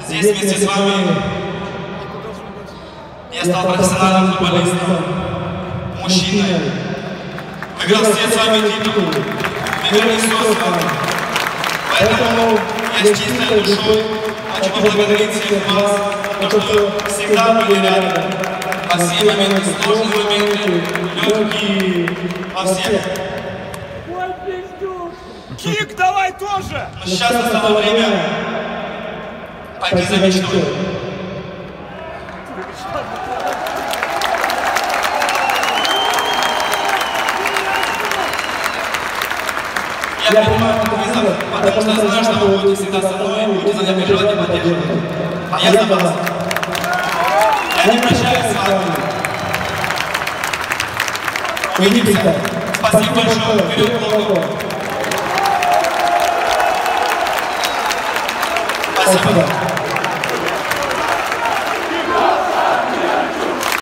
Здесь вместе с вами я стал профессиональным футболистом, мужчиной. Выиграл все с вами титулы, выиграли все с вами. Поэтому я с чистой душой хочу поблагодарить всех вас, что всегда были рядом. Во все моменты, сложные моменты, легкие, во всех. Кик, давай тоже! Но сейчас настало время пойти за мечтой. Я принимаю этот вызов, потому что знаю, что вы будете всегда со мной, будете за меня переживать и поддерживать. А я за вас. Я не прощаюсь с вами. Увидимся. Спасибо большое. Вперед, Волгу. Спасибо.